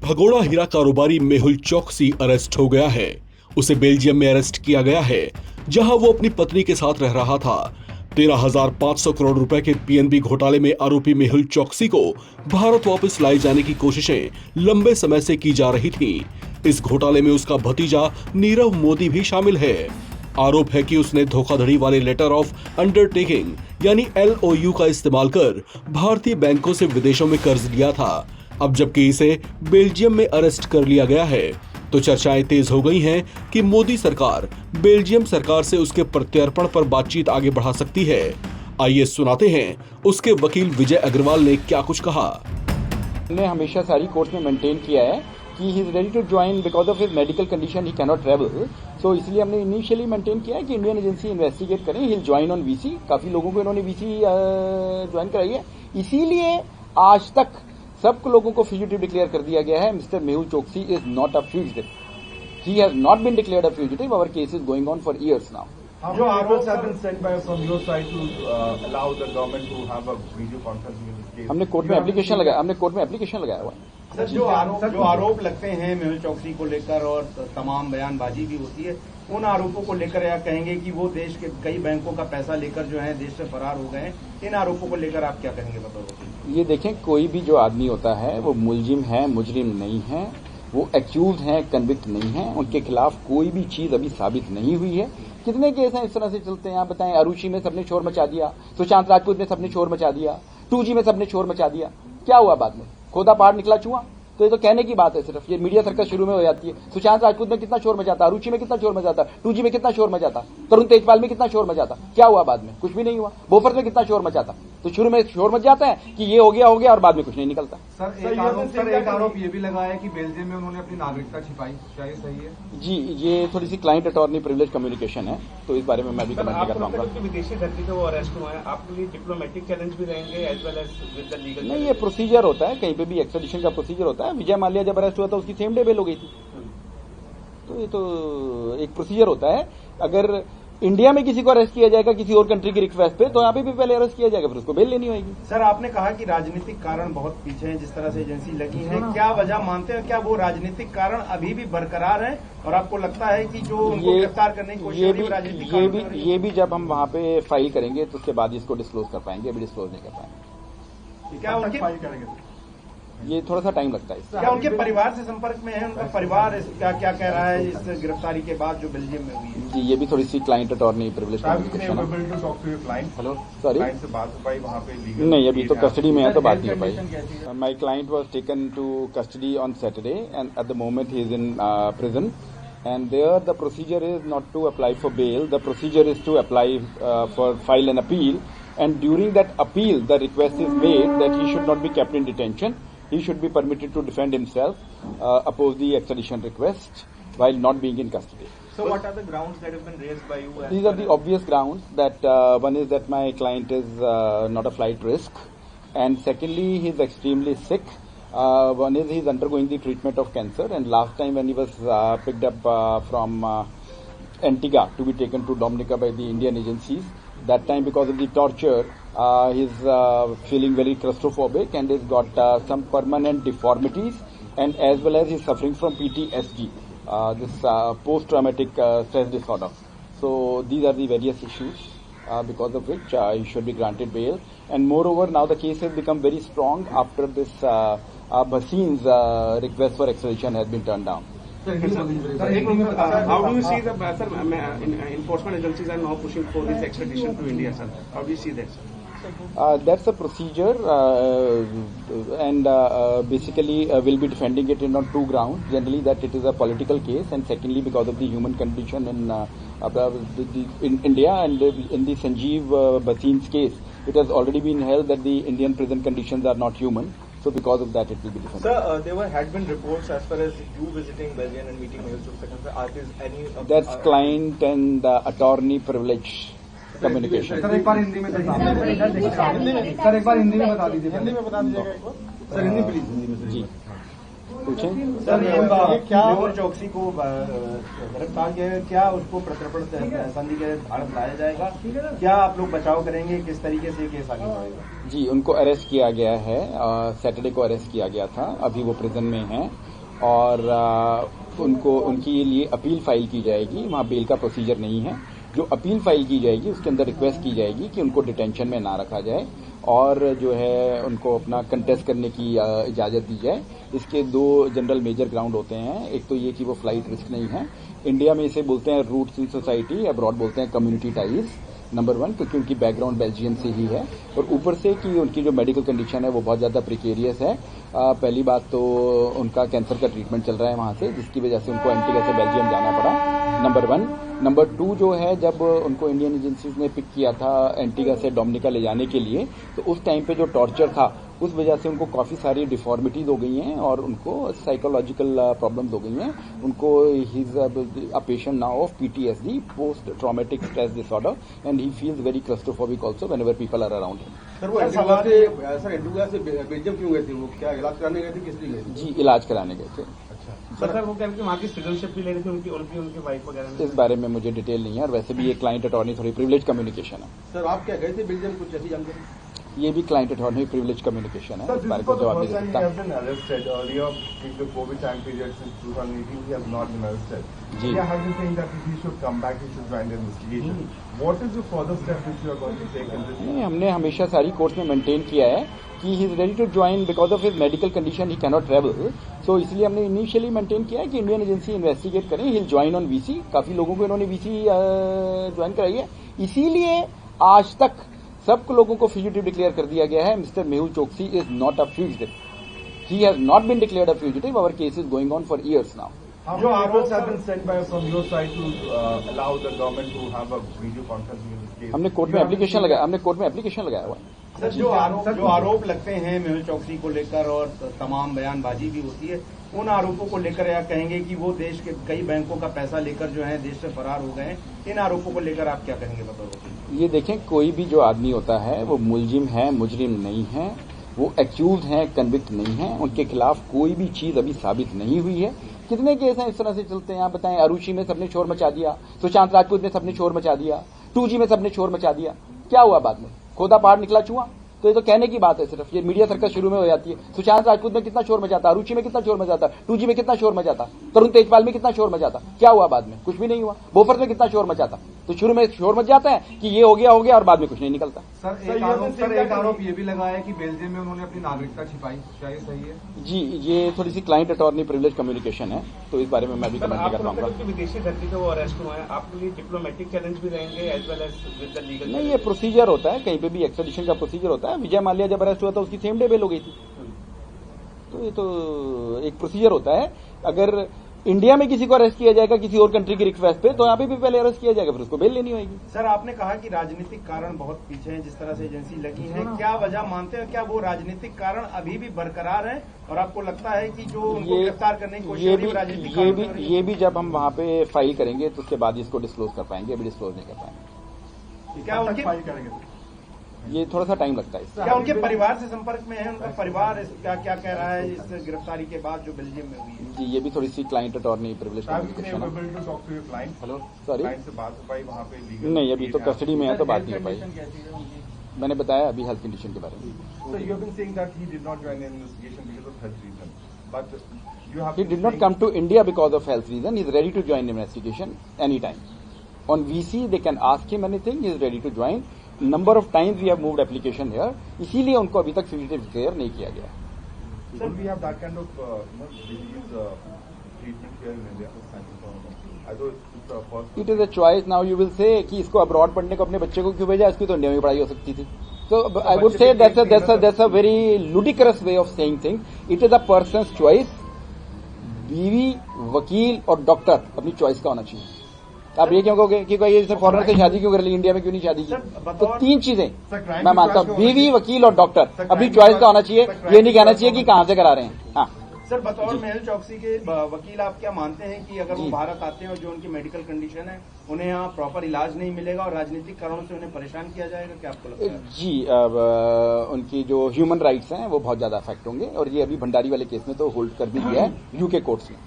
भगोड़ा हीरा कारोबारी मेहुल चौकसी अरेस्ट हो गया है। उसे बेल्जियम में अरेस्ट किया गया है, जहां वो अपनी पत्नी के साथ रह रहा था। 13,500 करोड़ रुपए के पीएनबी घोटाले में आरोपी मेहुल चौकसी को भारत वापस लाए जाने की कोशिशें लंबे समय से की जा रही थी। इस घोटाले में उसका भतीजा नीरव मोदी भी शामिल है। आरोप है कि उसने धोखाधड़ी वाले लेटर ऑफ अंडरटेकिंग यानी LOU का इस्तेमाल कर भारतीय बैंकों से विदेशों में कर्ज लिया था। अब जबकि इसे बेल्जियम में अरेस्ट कर लिया गया है, तो चर्चाएं तेज हो गई हैं कि मोदी सरकार बेल्जियम सरकार से उसके प्रत्यर्पण पर बातचीत आगे बढ़ा सकती है। आइए सुनाते हैं उसके वकील विजय अग्रवाल ने क्या कुछ कहा। हमने हमेशा सारी कोर्ट में मेंटेन किया है कि he is ready to join because of his medical condition he cannot travel. So इसलिए हमने इनिशियली मेंटेन किया है कि इंडियन एजेंसी इन्वेस्टिगेट करें, ही ज्वाइन ऑन वीसी। काफी लोगों को इन्होंने वीसी ज्वाइन कराई है, इसीलिए आज तक सब लोगों को फ्यूजिटिव डिक्लेयर कर दिया गया है। Mister Mehul Choksi is not a fugitive, he has not been declared a fugitive. Our case is going on for years now. जो आरोप have been sent by from your side to allow the government to have a video conferencing in this case. हमने court में application लगाया हुआ है। Sir, जो आरोप लगते हैं मेहुल चौकसी को लेकर और तमाम बयानबाजी भी होती है, उन आरोपों को लेकर या कहेंगे कि वो देश के कई बैंकों का पैसा लेकर जो है देश से फरार हो गए हैं, इन आरोपों को लेकर आप क्या कहेंगे बताओ? ये देखें, कोई भी जो आदमी होता है वो मुलजिम है, मुजरिम नहीं है, वो एक्यूज हैं, कन्विक्ट नहीं है। उनके खिलाफ कोई भी चीज अभी साबित नहीं हुई है। कितने केस हैं इस तरह से चलते हैं, आप बताएं। अरुषि में सबने शोर मचा दिया, सुशांत राजपूत में सबने शोर मचा दिया, 2G में सबने शोर मचा दिया। क्या हुआ बाद में? खोदा पहाड़ निकला चुहा। तो ये तो कहने की बात है, सिर्फ ये मीडिया सर्कस शुरू में हो जाती है। सुशांत राजपूत में कितना शोर मचाता, अरुषि में कितना शोर मचाता, 2G में कितना शोर मचाता, तरुण तेजपाल में कितना शोर मचाता। क्या हुआ बाद में? कुछ भी नहीं हुआ। बोफर्स में कितना शोर मचाता। तो शुरू में शोर मच जाता है कि ये हो गया और बाद में कुछ नहीं निकलता। सर, एक आरोप ये भी लगा है कि बेल्जियम में उन्होंने अपनी नागरिकता छिपाई, क्या ये सही है? जी, ये थोड़ी सी क्लाइंट अटॉर्नी प्रिविलेज कम्युनिकेशन है, तो इस बारे में मैं भी कमेंट नहीं कर पाऊंगा। विदेशी धरती पे वो अरेस्ट हुआ है, आपके लिए डिप्लोमेटिक चैलेंज भी रहेंगे as well as with the legal? नहीं, ये प्रोसीजर होता है, कहीं पे भी एक्सट्रेडिशन का प्रोसीजर होता है। विजय माल्या जब अरेस्ट हुआ था उसकी सेम डे बेल हो गई थी। तो ये तो एक प्रोसीजर होता है। अगर इंडिया में किसी को अरेस्ट किया जाएगा किसी और कंट्री की रिक्वेस्ट पे, तो यहाँ पे भी पहले अरेस्ट किया जाएगा, फिर उसको बेल लेनी होगी। सर, आपने कहा कि राजनीतिक कारण बहुत पीछे हैं, जिस तरह से एजेंसी लगी है, क्या वजह मानते हैं? क्या वो राजनीतिक कारण अभी भी बरकरार है और आपको लगता है कि जो उनको गिरफ्तार करने की कोशिश ये भी जब हम वहाँ पे फाइल करेंगे तो उसके बाद इसको डिस्क्लोज कर पाएंगे, अभी डिस्क्लोज नहीं कर पाएंगे। क्या उनके फाइल करेंगे? ये थोड़ा सा टाइम लगता है। क्या उनके परिवार से संपर्क में है? उनका परिवार क्या क्या कह रहा है इस गिरफ्तारी के बाद जो बेल्जियम में हुई है? जी, ये भी थोड़ी सी क्लाइंट अटॉर्नी प्रिविलेज कम्युनिकेशन है। हेलो, सॉरी, नहीं, अभी तो कस्टडी में है तो बात नहीं हो पाई। My client was taken to custody on Saturday and at the moment he is in prison and there the procedure is not to apply for bail, the procedure is to apply for file an appeal, and during that appeal the request is made that he should not be kept in detention, he should be permitted to defend himself, oppose the extradition request while not being in custody. So what are the grounds that have been raised by you? These are the obvious grounds that one is that my client is not a flight risk, and secondly he is extremely sick. One is he is undergoing the treatment of cancer, and last time when he was picked up from Antigua to be taken to Dominica by the Indian agencies, that time because of the torture he is feeling very claustrophobic and he's got some permanent deformities, and as well as he is suffering from PTSD, this post-traumatic stress disorder. So these are the various issues because of which he should be granted bail, and moreover now the case has become very strong after this Bhasin's request for extradition has been turned down. How do you see the enforcement agencies are now pushing for this extradition to India, sir? How do you see that, sir? That's a procedure, and basically we'll be defending it on two grounds. Generally, that it is a political case, and secondly, because of the human condition in India, and in the Sanjeev Bhasin's case, it has already been held that the Indian prison conditions are not human. So because of that, it will be defended. Sir, there had been reports as far as you visiting Belgium and meeting Mehul Chokshi. Are there any? That's client and attorney privilege communication. Sir, एक बार हिंदी में बता दीजिए। Sir, एक बार हिंदी में बता दीजिए। हिंदी में बता दीजिएगा एक बार। Sir, Hindi please. जी, पूछें। सर, क्या मेहुल चौकसी को गिरफ्तार किया है, क्या उसको प्रत्यर्पण संधि के भारत लाया जाएगा? क्या आप लोग बचाव करेंगे? किस तरीके से केस आगे बढ़ेगा? जी, उनको अरेस्ट किया गया है, सैटरडे को अरेस्ट किया गया था, अभी वो प्रिजन में हैं, और उनके लिए अपील फाइल की जाएगी। वहाँ बेल का प्रोसीजर नहीं है। जो अपील फाइल की जाएगी उसके अंदर रिक्वेस्ट की जाएगी कि उनको डिटेंशन में ना रखा जाए और जो है उनको अपना कंटेस्ट करने की इजाज़त दी जाए। इसके दो जनरल मेजर ग्राउंड होते हैं। एक तो ये कि वो फ्लाइट रिस्क नहीं है। इंडिया में इसे बोलते हैं रूट्स इन सोसाइटी, अब्रॉड बोलते हैं कम्युनिटी टाइज। नंबर 1 क्योंकि उनकी बैकग्राउंड बेल्जियम से ही है और ऊपर से कि उनकी जो मेडिकल कंडीशन है वो बहुत ज़्यादा प्रिकेरियस है। पहली बात तो उनका कैंसर का ट्रीटमेंट चल रहा है वहाँ से, जिसकी वजह से उनको एंटीगा से बेल्जियम जाना पड़ा। नंबर 1। नंबर 2 जो है, जब उनको इंडियन एजेंसीज ने पिक किया था एंटीगा से डोमिनिका ले जाने के लिए, तो उस टाइम पे जो टॉर्चर था उस वजह से उनको काफ़ी सारी डिफॉर्मिटीज हो गई हैं और उनको साइकोलॉजिकल प्रॉब्लम्स हो गई हैं। उनको he is a patient now of PTSD, post traumatic stress disorder, and he feels very claustrophobic also whenever people are around him. Sir वो एंटीगा से बेल्जियम क्यों गए थे? वो क्या इलाज कराने गए थे, किस लिए गए थे? जी, इलाज कराने गए थे। सर वो कह रहे थे वहाँ की सिटीजनशिप भी ले रही थी उनकी वाइफ वगैरह। इस बारे में मुझे डिटेल नहीं है और वैसे भी ये क्लाइंट अटॉर्नी थोड़ी प्रिविलेज कम्युनिकेशन है। सर आप क्या गए थे बेल्जियम, कुछ ऐसी जानकारी? ये भी क्लाइंट अटॉर्नी प्रिविलेज कम्युनिकेशन है। इस बारे में जवाब नहीं दे सकता। जी, नहीं, हमने हमेशा सारी कोर्ट में मेंटेन किया है कि he is ready to join because of his medical condition, he cannot travel. So इसलिए हमने इनिशियली मेंटेन किया है कि इंडियन एजेंसी इन्वेस्टिगेट करें, he will join on VC। काफी लोगों को इन्होंने VC ज्वाइन कराई है। इसीलिए आज तक सब लोगों को फ्यूजिटिव डिक्लेयर कर दिया गया है। Mister Mehul Choksi is not a fugitive, he has not been declared a fugitive. Our case is going on for years now. जो आरोप have been sent by from your side to allow the government to have a video conferencing in this case. हमने court में application लगाया हुआ है। Sir जो आरोप लगते हैं मेहुल चौकसी को लेकर और तमाम बयानबाजी भी होती है, उन आरोपों को लेकर या कहेंगे कि वो देश के कई बैंकों का पैसा लेकर जो है देश से फरार हो गए, इन आरोपों को लेकर आप क्या कहेंगे बताओ? ये देखें, कोई भी जो आदमी होता है वो मुलजिम है, मुजरिम नहीं है, वो एक्यूज हैं, कन्विक्ट नहीं है। उनके खिलाफ कोई भी चीज अभी साबित नहीं हुई है। कितने केस हैं इस तरह से चलते हैं, आप बताएं। अरुषि में सबने शोर मचा दिया, सुशांत राजपूत में सबने शोर मचा दिया, 2G में सबने शोर मचा दिया। क्या हुआ बाद में? खोदा पहाड़ निकला चुहा। तो ये तो कहने की बात है सिर्फ, ये मीडिया सर्कस शुरू में हो जाती है। सुशांत राजपूत में कितना शोर मचाता, अरुचि में कितना शोर मचाता, 2G में कितना शोर मचाता, तरुण तेजपाल में कितना शोर मचाता। क्या हुआ बाद में? कुछ भी नहीं हुआ। बोफर्स में कितना शोर मचाता। तो शुरू में शोर मच जाता है कि ये हो गया और बाद में कुछ नहीं निकलता। सर एक आरोप ये भी लगाया है कि बेल्जियम में उन्होंने अपनी नागरिकता छिपाई, क्या ये सही है? जी, ये थोड़ी सी क्लाइंट अटॉर्नी प्रिविलेज कम्युनिकेशन है, तो इस बारे में मैं भी कमेंट नहीं कर पाऊंगा। विदेशी धरती से वो अरेस्ट हुआ है, आपके लिए डिप्लोमेटिक चैलेंज भी रहेंगे as well as with the legal? नहीं, ये प्रोसीजर होता है, कहीं पे भी एक्सट्रेडिशन का प्रोसीजर होता है। विजय माल्या जब अरेस्ट हुआ था उसकी सेम डे बेल हो गई थी। तो ये तो एक प्रोसीजर होता है। अगर इंडिया में किसी को अरेस्ट किया जाएगा किसी और कंट्री की रिक्वेस्ट पे, तो यहाँ पे भी पहले अरेस्ट किया जाएगा, फिर उसको बेल लेनी होगी। सर आपने कहा कि राजनीतिक कारण बहुत पीछे हैं, जिस तरह से एजेंसी लगी है, क्या वजह मानते हैं? क्या वो राजनीतिक कारण अभी भी बरकरार है और आपको लगता है कि जो उनको गिरफ्तार करने की कोशिश हो रही है राजनीतिक? ये भी जब हम वहाँ पे फाइल करेंगे तो उसके बाद इसको डिस्क्लोज कर पाएंगे, अभी डिस्क्लोज नहीं कर पाएंगे। क्या उनकी फाइल करेंगे? ये थोड़ा सा टाइम लगता है। क्या उनके परिवार से संपर्क में है? उनका परिवार क्या क्या कह रहा है इस गिरफ्तारी के बाद जो बेल्जियम में हुई है? जी, ये भी थोड़ी सी क्लाइंट अटॉर्नी प्रिविलेज कम्युनिकेशन है। हेलो सॉरी, से बात हो पाई वहाँ पे? नहीं, अभी तो कस्टडी में है तो बात नहीं हो पाई। मैंने बताया अभी हेल्थ कंडीशन के बारे में। So you have been saying that he did not join the investigation because of health reason, but you have. He did not come to India because of health reason. He is ready to join the investigation anytime. On VC they can ask him anything. He is ready to join. Number of times we have moved application here. इसीलिए उनको अभी तक fugitive declare नहीं किया गया। So we have that kind of disease treatment here in India. It is a choice. Now you will say कि इसको abroad पढ़ने को अपने बच्चे को क्यों भेजा, इसकी तो इंडिया में पढ़ाई हो सकती थी। So I would say that's a very ludicrous way of saying things. It is a person's choice. बीवी, वकील और डॉक्टर अपनी चॉइस का होना चाहिए। आप ये क्यों कहोगे कि कोई जैसे फॉरेनर से शादी क्यों कर ली, इंडिया में क्यों नहीं शादी की? तो 3 चीजें मैं मानता हूँ, बीवी, वकील और डॉक्टर अपनी चॉइस का होना चाहिए। ये नहीं कहना चाहिए कि कहाँ से करा रहे हैं। हाँ सर, बतौर मेहुल चौकसी के वकील आप क्या मानते हैं कि अगर वो भारत आते हैं और जो उनकी मेडिकल कंडीशन है उन्हें यहाँ प्रॉपर इलाज नहीं मिलेगा और राजनीतिक कारणों से उन्हें परेशान किया जाएगा, क्या आपको लगता है? जी, अब उनकी जो ह्यूमन राइट्स हैं वो बहुत ज्यादा अफेक्ट होंगे और ये अभी भंडारी वाले केस में तो होल्ड कर भी दिया है यूके कोर्ट्स ने।